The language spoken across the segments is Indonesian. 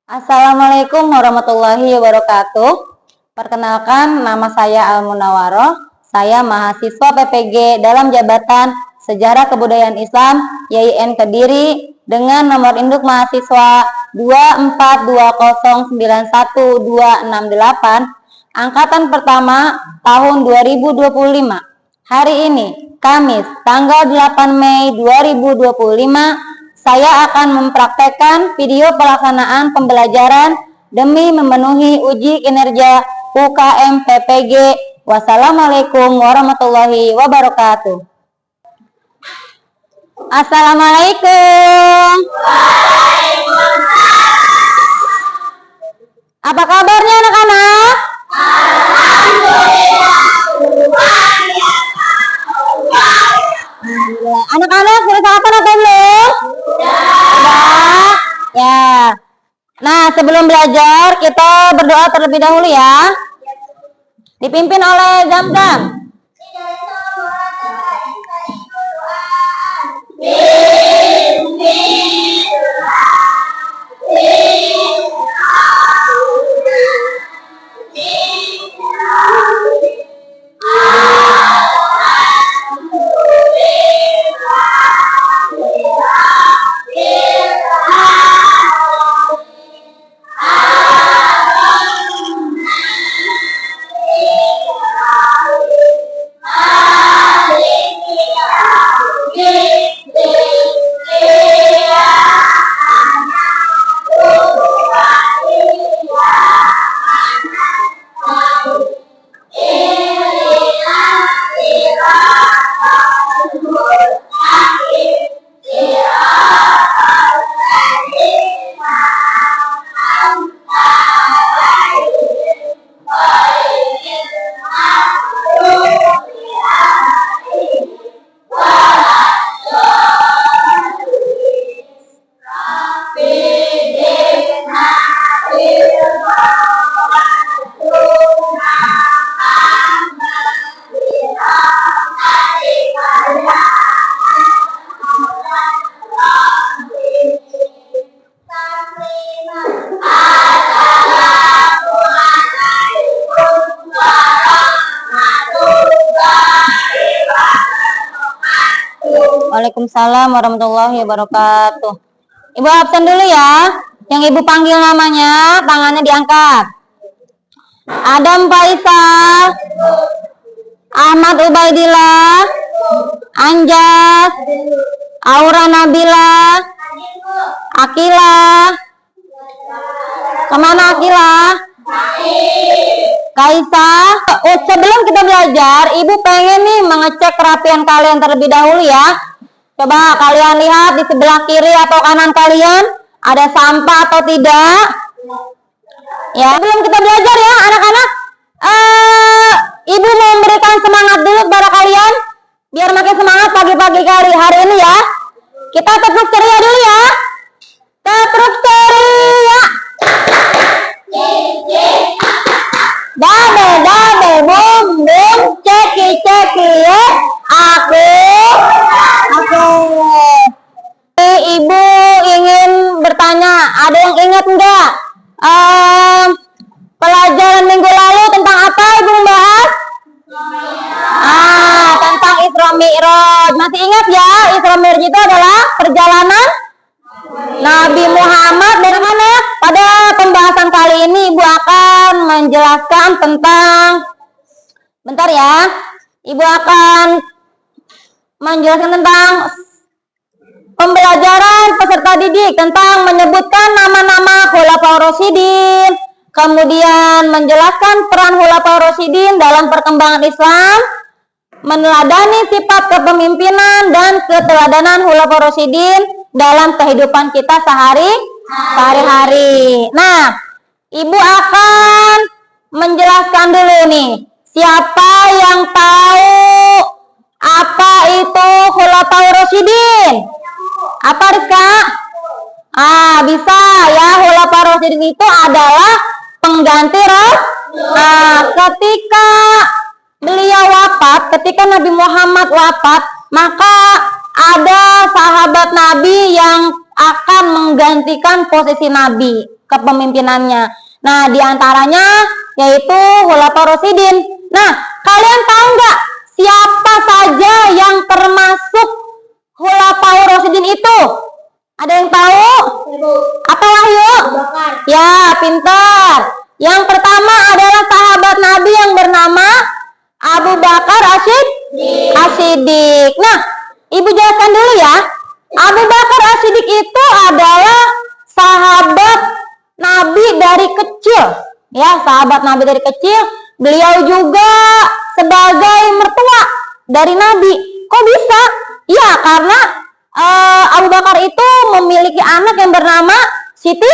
Assalamualaikum warahmatullahi wabarakatuh. Perkenalkan, nama saya Al Munawaroh. Saya mahasiswa PPG dalam jabatan Sejarah Kebudayaan Islam YIN Kediri dengan nomor induk mahasiswa 242091268 angkatan pertama tahun 2025. Hari ini, Kamis, tanggal 8 Mei 2025, saya akan mempraktekkan video pelaksanaan pembelajaran demi memenuhi uji kinerja UKM PPG. Wassalamualaikum warahmatullahi wabarakatuh. Assalamualaikum. Apa kabarnya anak-anak? Anak-anak sudah sarapan atau belum? Sudah. Ya. Nah, sebelum belajar kita berdoa terlebih dahulu ya. Dipimpin oleh Zam-Zam. Waalaikumsalam warahmatullahi wabarakatuh. Ibu absen dulu ya. Yang ibu panggil namanya, tangannya diangkat. Adam Faisal, Ahmad Ubaidillah, Anjas, Aura Nabila, Akila. Kemana Akila? Kaisa. Sebelum kita belajar, ibu pengen nih mengecek kerapian kalian terlebih dahulu ya. Coba kalian lihat di sebelah kiri atau kanan kalian ada sampah atau tidak. Ya, sebelum kita belajar ya anak-anak, ibu mau memberikan semangat dulu kepada kalian biar makin semangat pagi-pagi hari ini ya. Kita tetap ceria dulu ya. Tetap ceria. Dame, bum, bum, ceki ya. Aku. Ibu ingin bertanya, ada yang ingat enggak? Pelajaran minggu lalu tentang apa ibu membahas? Tentang Isra Mi'raj. Masih ingat ya, Isra Mi'raj itu adalah perjalanan Nabi Muhammad dari mana? Pada pembahasan kali ini ibu akan menjelaskan tentang, bentar ya, ibu akan menjelaskan tentang pembelajaran peserta didik tentang menyebutkan nama-nama Khulafaur Rasyidin, kemudian menjelaskan peran Khulafaur Rasyidin dalam perkembangan Islam, meneladani sifat kepemimpinan dan keteladanan Khulafaur Rasyidin dalam kehidupan kita sehari-hari. Nah, ibu akan menjelaskan dulu nih, siapa yang tahu apa itu Khulafaur Rasyidin? Apa Rizka? Bisa ya, Khulafaur Rasyidin itu adalah pengganti ketika beliau wafat, ketika Nabi Muhammad wafat, maka ada sahabat Nabi yang akan menggantikan posisi Nabi. kepemimpinannya. Nah, diantaranya yaitu Khulafaur Rasyidin. Nah, kalian tahu nggak siapa saja yang termasuk Khulafaur Rasyidin itu? Ada yang tahu? Apa Wahyu? Ya, pintar. Yang pertama adalah sahabat Nabi yang bernama Abu Bakar As-Siddiq. Nah, Ibu jelaskan dulu ya. Abu Bakar As-Siddiq itu adalah sahabat Nabi dari kecil. Ya, sahabat Nabi dari kecil. Beliau juga sebagai mertua dari Nabi. Kok bisa? Ya, karena Abu Bakar itu memiliki anak yang bernama Siti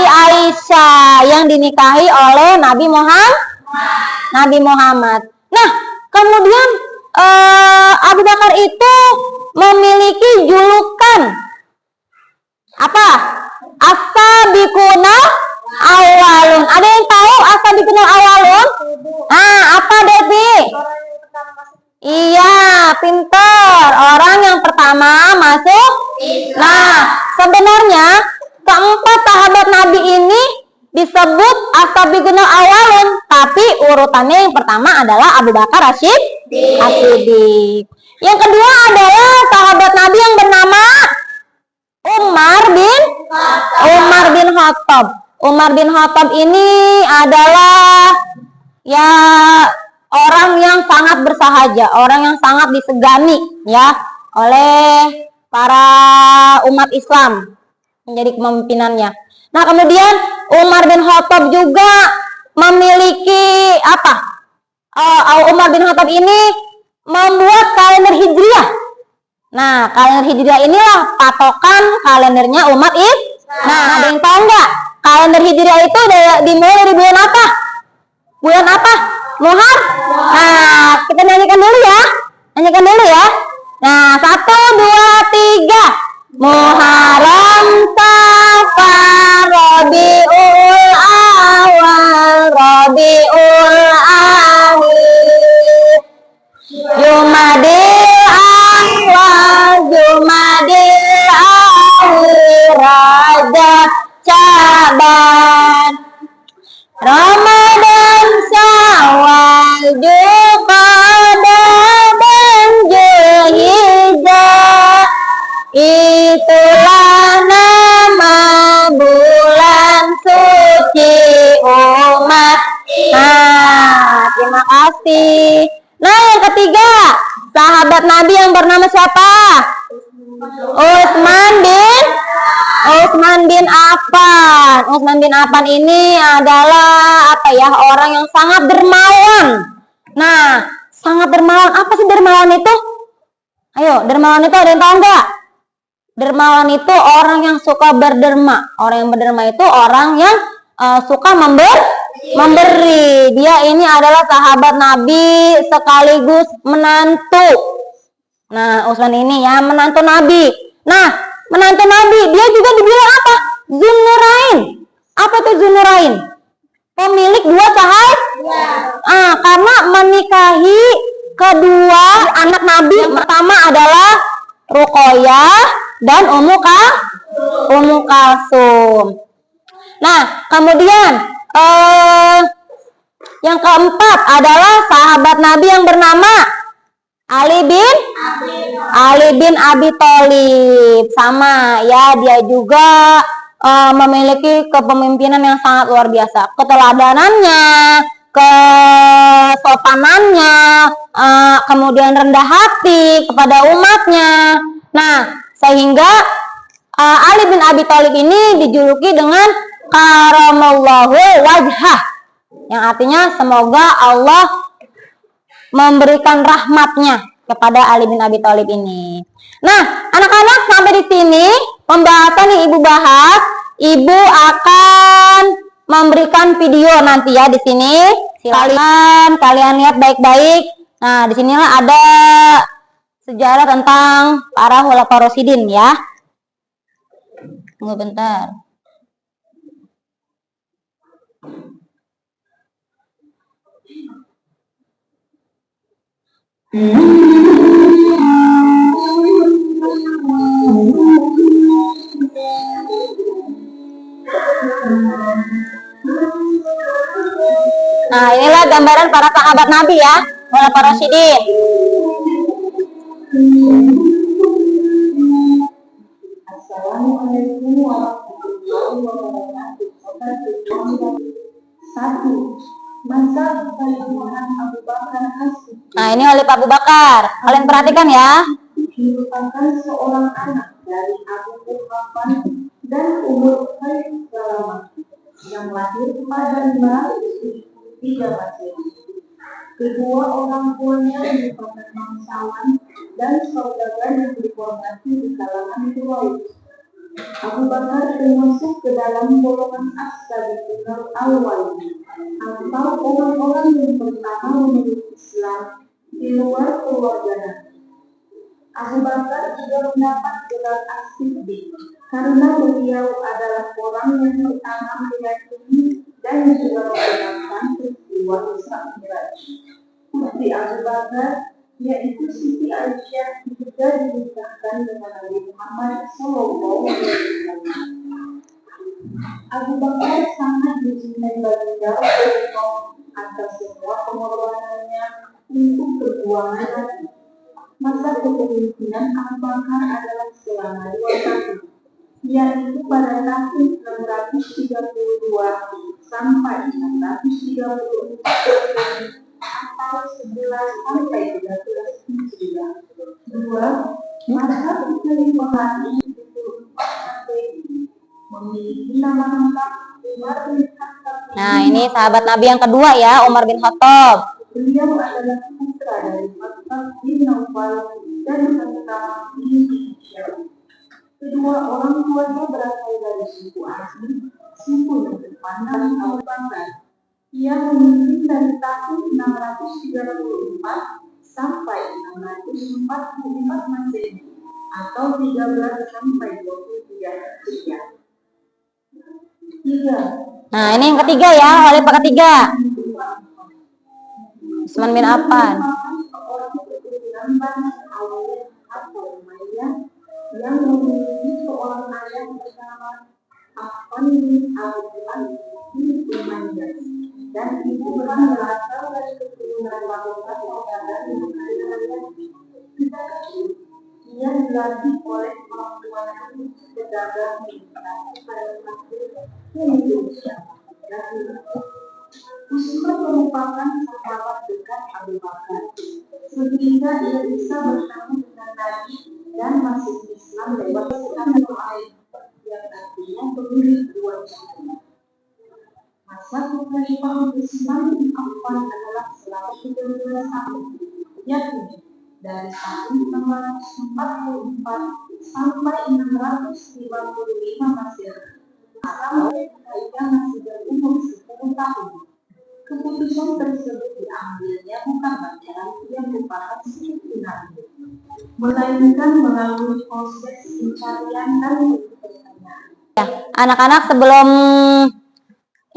Aisyah yang dinikahi oleh Nabi Muhammad. Nah, kemudian Abu Bakar itu memiliki julukan apa? As-sabiquna awalun. Ada yang tahu as-sabiquna awalun? Apa Devi? Iya, pintar. Orang yang pertama masuk. Nah, sebenarnya keempat sahabat Nabi ini disebut as-sabiquna awalun, tapi urutannya yang pertama adalah Abu Bakar As-Siddiq. Yang kedua adalah sahabat Nabi yang bernama Umar bin Khattab. Umar bin Khattab ini adalah ya orang yang sangat bersahaja, orang yang sangat disegani ya oleh para umat Islam menjadi kepemimpinannya. Nah, kemudian Umar bin Khattab juga memiliki apa? Umar bin Khattab ini membuat kalender Hijriah. Nah, kalender Hijriah inilah patokan kalendernya umat Islam. Nah, ada yang tahu nggak? Kalender Hijriah itu dimulai dari bulan apa? Bulan apa? Muharram. Nah, kita nyanyikan dulu ya. Nah, 1, 2, 3. Muharram, Safar, Rabiul Awal, Rabiul Akhir, Jumadil Awal, Jumadil Akhir, Rajab, Syaban, Ramadan, Syawal, Dzulqa'dah, dan Dzulhijjah. Itulah nama bulan suci umat. Nah, terima kasih. Nah, yang ketiga, sahabat Nabi yang bernama siapa? Utsman bin Affan. Utsman bin Affan ini adalah apa ya? Orang yang sangat dermawan. Nah, sangat dermawan. Apa sih dermawan itu? Ayo, dermawan itu ada yang tahu nggak? Dermawan itu orang yang suka berderma. Orang yang berderma itu orang yang suka memberi. Dia ini adalah sahabat Nabi sekaligus menantu. Nah, Utsman ini ya menantu Nabi. Nah, menantu Nabi, dia juga dibilang apa? Zunnurain. Apa itu Zunnurain? Pemilik dua cahaya. Karena menikahi kedua anak Nabi. Yang pertama adalah Ruqayyah dan Ummu Kalsum. Nah, kemudian yang keempat adalah sahabat Nabi yang bernama Ali bin Abi Thalib. Sama ya, dia juga memiliki kepemimpinan yang sangat luar biasa. Keteladanannya, kesopanannya, kemudian rendah hati kepada umatnya. Nah, sehingga Ali bin Abi Thalib ini dijuluki dengan karamallahu wajhah, yang artinya semoga Allah memberikan rahmatnya kepada Ali bin Abi Thalib ini. Nah, anak-anak, sampai di sini pembahasan yang Ibu bahas. Ibu akan memberikan video nanti ya di sini. Silakan kalian lihat baik-baik. Nah, disinilah ada sejarah tentang para Khulafaur Rasyidin ya. Tunggu bentar. Nah, inilah gambaran para sahabat Nabi ya, para Rasyidin. Assalamualaikum warahmatullahi wabarakatuh. Satu, masa kekhalifahan Abu Bakar As-Siddiq. Nah, ini Khalifah Abu Bakar. Kalian perhatikan ya. Merupakan seorang anak dari Abu Quhafah dan umur Salamah yang lahir pada 503 Masehi. Kedua orang tuanya merupakan bangsawan dan saudagar yang dihormati di kalangan Quraisy. Abu Bakar termasuk ke dalam golongan as-sabiqun al-awwal atau orang-orang yang pertama memeluk Islam di luar keluarga Nabi. Abu Bakar juga mendapat gelar as-siddiq karena beliau adalah orang yang pertama meyakini dan juga membenarkan peristiwa Isra Mi'raj. Putri Abu Bakar yaitu Siti Aisyah juga dinikahkan dengan Nabi Muhammad SAW. Abu Bakar sangat dicintai baginda Rasulullah atas semua pengorbanannya untuk perjuangan Nabi. Masa kepemimpinan Abu Bakar adalah selama 2 tahun, yaitu pada tahun 632 sampai 634 atau 11 sampai 13 Hijriah. 2. Masa kekhalifahan ini memiliki nama lengkap Umar bin Khattab. Nah, ini sahabat Nabi yang kedua ya, Umar bin Khattab. Beliau adalah putra dari Khattab bin Naufal dan tentara bin Hisham. Kedua orang tuanya berasal dari suku asli, suku yang terpandang Abu Bakar. Ia memimpin dari tahun 634 sampai 644 Masehi atau 13 sampai 23 Hijriah. 3. Nah, ini yang ketiga ya, Khalifah ketiga. Utsman bin Affan. Yang memiliki seorang ayah bernama Affan bin Al-Quran bin Umayyah dan ibu berasal dari keturunan lakukan saudara yang ada. Kita kecil, ia dilatih oleh orang tuanya untuk berdagang migrasi pada waktu Indonesia. Utsman merupakan sahabat dekat Abu Bakar, sehingga ia bisa bertemu dengan Nabi dan masuk Islam lewat Islam yang artinya pemilik dua cara. Masa kekhalifahan Utsman bin Affan adalah selama 13 tahun, yakni dari tahun 644 sampai 655 Masehi atau ketika masih berumur 10 tahun. Keputusan tersebut diambilnya bukan lantaran ia merupakan keputusan, melainkan melalui proses pencarian dan pertanyaan. Ya, anak-anak sebelum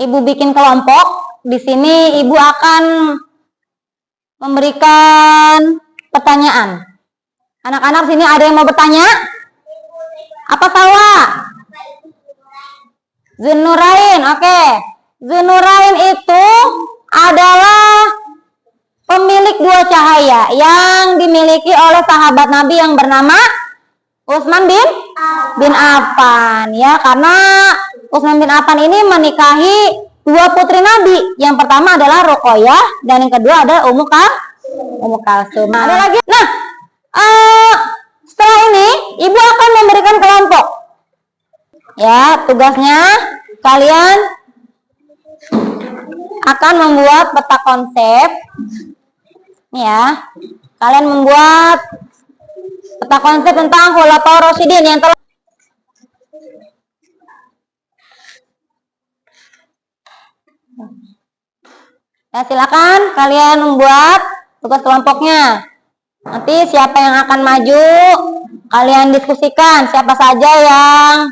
Ibu bikin kelompok, di sini Ibu akan memberikan pertanyaan. Anak-anak sini ada yang mau bertanya? Apa sawah? Zunnurain, oke. Zunnurain itu adalah pemilik dua cahaya yang dimiliki oleh sahabat Nabi yang bernama Utsman bin Affan ya, karena Utsman bin Affan ini menikahi dua putri Nabi. Yang pertama adalah Ruqayyah dan yang kedua adalah Ummu Kalsum. Ada lagi. Nah, setelah ini Ibu akan memberikan kelompok. Ya, tugasnya kalian akan membuat peta konsep. Nih ya, kalian membuat peta konsep tentang Khulafaur Rasyidin yang telah. Ya, silakan kalian membuat tugas kelompoknya. Nanti siapa yang akan maju, kalian diskusikan siapa saja yang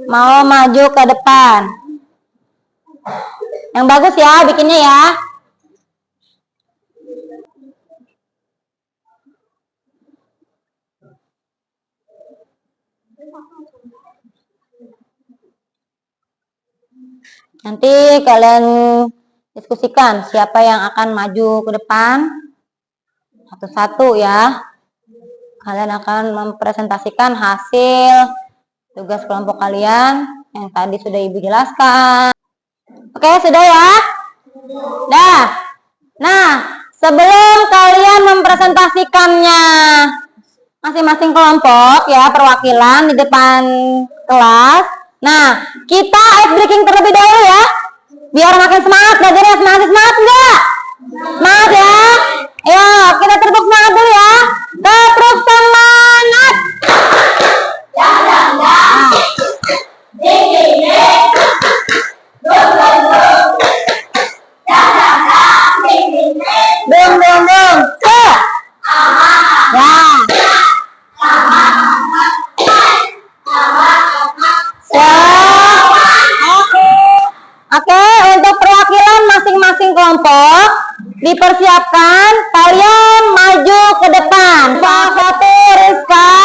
mau maju ke depan. Yang bagus ya bikinnya ya. Nanti kalian Diskusikan siapa yang akan maju ke depan. Satu-satu ya. Kalian akan mempresentasikan hasil tugas kelompok kalian yang tadi sudah Ibu jelaskan. Oke, sudah ya? Dah. Nah, sebelum kalian mempresentasikannya masing-masing kelompok ya, perwakilan di depan kelas. Nah, kita ice breaking terlebih dahulu ya. Biar makin semangat belajarnya. Semangat enggak? Semangat ya. Ayo, kita tepuk semangat dulu ya. Tepuk semangat. Dong. Ya. Oke, untuk perwakilan masing-masing kelompok dipersiapkan, kalian maju ke depan. Kelompok 1 Rizka,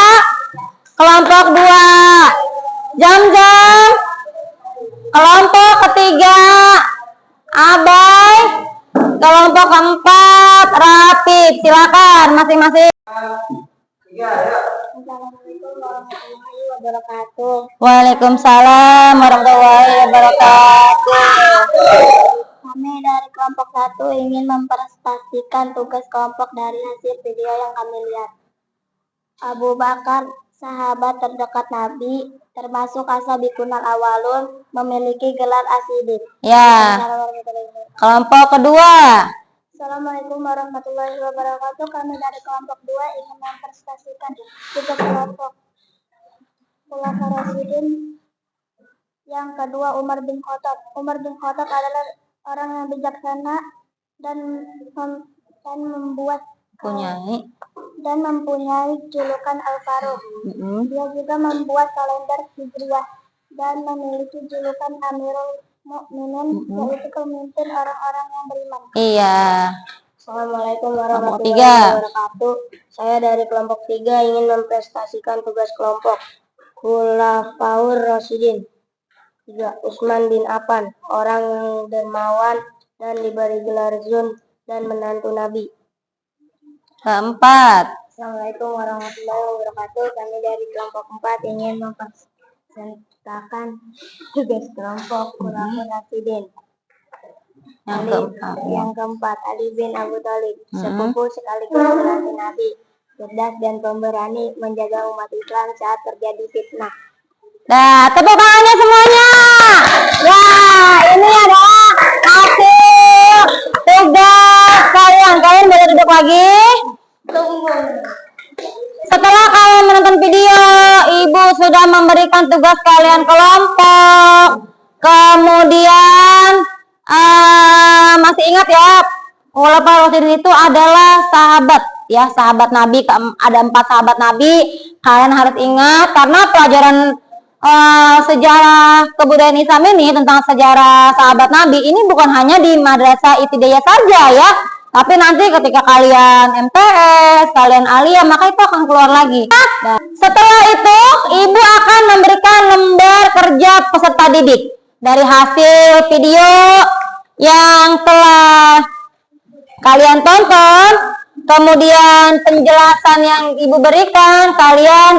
kelompok 2 Jam-Jam, kelompok ketiga Abai, kelompok keempat Rapid. Silakan masing-masing. Assalamualaikum warahmatullahi wabarakatuh. Waalaikumsalam warahmatullahi wabarakatuh. Kami dari kelompok 1 ingin mempresentasikan tugas kelompok dari hasil video yang kami lihat. Abu Bakar, sahabat terdekat Nabi, termasuk Ashabikunal Awalun, memiliki gelar Asidin. Ya. Kelompok kedua. Assalamualaikum warahmatullahi wabarakatuh. Kami dari kelompok 2 ingin mempresentasikan tugas kelompok Khulafaur Rasyidin. Yang kedua Umar bin Khattab. Umar bin Khattab adalah orang yang bijaksana dan mempunyai julukan Al-Faruq. Dia juga membuat kalender Hijriah dan memiliki julukan Amirul Mukminin, yaitu pemimpin orang-orang yang beriman. Iya. Assalamualaikum warahmatullahi wabarakatuh. Saya dari kelompok 3 ingin mempresentasikan tugas kelompok Khulafaur Rasyidin. 3. Utsman bin Affan, orang yang dermawan dan diberi gelar Zun dan menantu Nabi. Keempat. Assalamualaikum warahmatullahi wabarakatuh. Kami dari kelompok 4 ingin mempresentasikan tugas kelompok Khulafaur Rasyidin. Yang keempat, Ali bin Abi Thalib, sepupu sekaligus menantu Nabi, cerdas dan pemberani menjaga umat Islam saat terjadi fitnah. Nah, tepuk tangannya semuanya. Ya, ini adalah hasil tugas kalian. Kalian boleh duduk lagi. Setelah kalian menonton video, Ibu sudah memberikan tugas kalian kelompok. Kemudian masih ingat ya, Khulafaur Rasyidin itu adalah sahabat ya, sahabat Nabi. Ada 4 sahabat Nabi. Kalian harus ingat karena pelajaran sejarah kebudayaan Islam ini tentang sejarah sahabat Nabi ini bukan hanya di Madrasah Ibtidaiyah saja ya, tapi nanti ketika kalian MTS, kalian Aliyah, maka itu akan keluar lagi. Nah, setelah itu Ibu akan memberikan lembar kerja peserta didik dari hasil video yang telah kalian tonton. Kemudian penjelasan yang Ibu berikan,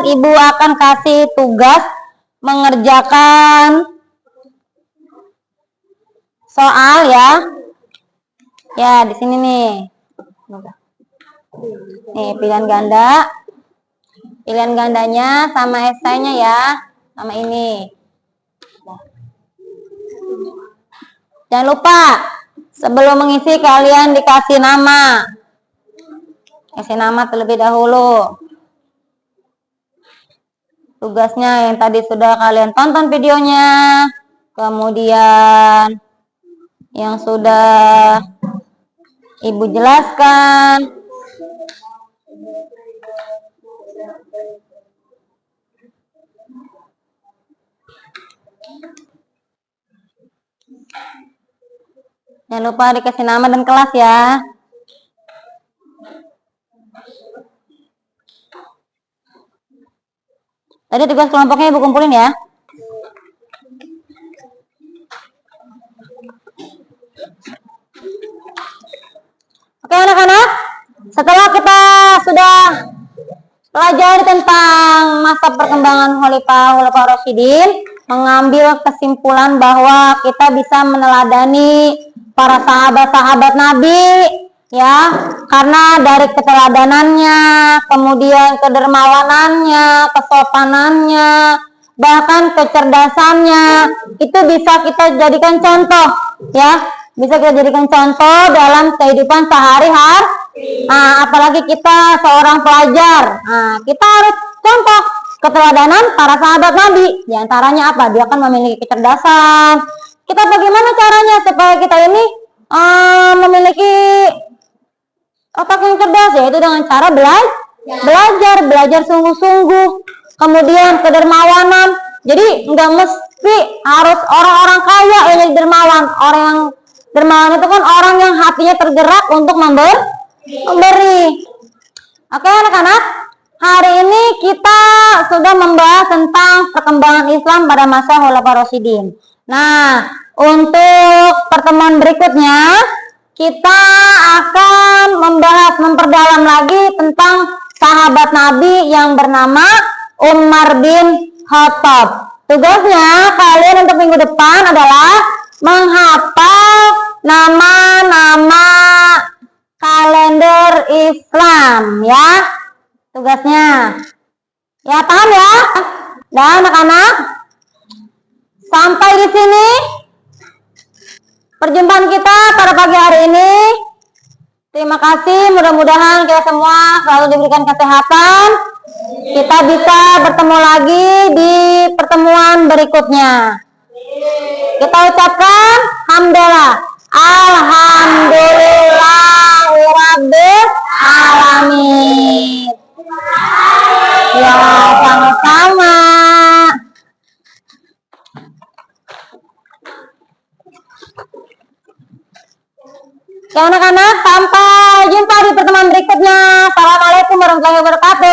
Ibu akan kasih tugas mengerjakan soal ya. Ya, di sini nih. Nih, pilihan ganda. Pilihan gandanya sama esainya ya, sama ini. Jangan lupa sebelum mengisi kalian dikasih nama. Kasih nama terlebih dahulu. Tugasnya yang tadi sudah kalian tonton videonya, kemudian yang sudah Ibu jelaskan. Jangan lupa dikasih nama dan kelas ya. Tadi tugas kelompoknya Ibu kumpulin ya. Oke anak-anak, setelah kita sudah pelajari tentang masa perkembangan Khalifah Rasyidin, mengambil kesimpulan bahwa kita bisa meneladani para sahabat-sahabat Nabi, ya, karena dari keteladanannya, kemudian kedermawanannya, kesopanannya, bahkan kecerdasannya, itu bisa kita jadikan contoh, ya, bisa kita jadikan contoh dalam kehidupan sehari-hari. Nah, apalagi kita seorang pelajar, nah, kita harus contoh keteladanan para sahabat Nabi. Di antaranya apa? Dia kan memiliki kecerdasan. Kita bagaimana caranya supaya kita ini memiliki otak yang cerdas, yaitu dengan cara belajar sungguh-sungguh. Kemudian kedermawanan. Jadi nggak mesti harus orang-orang kaya yang jadi dermawan. Orang yang dermawan itu kan orang yang hatinya tergerak untuk memberi. Oke anak-anak, hari ini kita sudah membahas tentang perkembangan Islam pada masa Khulafaur Rasyidin. Nah, untuk pertemuan berikutnya kita akan memperdalam lagi tentang sahabat Nabi yang bernama Umar bin Khattab. Tugasnya kalian untuk minggu depan adalah menghafal nama-nama kalender Islam, ya. Tugasnya. Ya, paham ya? Dan anak-anak, sampai di sini perjumpaan kita pada pagi hari ini. Terima kasih, mudah-mudahan kita semua selalu diberikan kesehatan. Kita bisa bertemu lagi di pertemuan berikutnya. Kita ucapkan hamdalah. Alhamdulillahirabbil alamin. Ya, sama-sama. Ya anak-anak, sampai jumpa di pertemuan berikutnya. Assalamualaikum warahmatullahi wabarakatuh.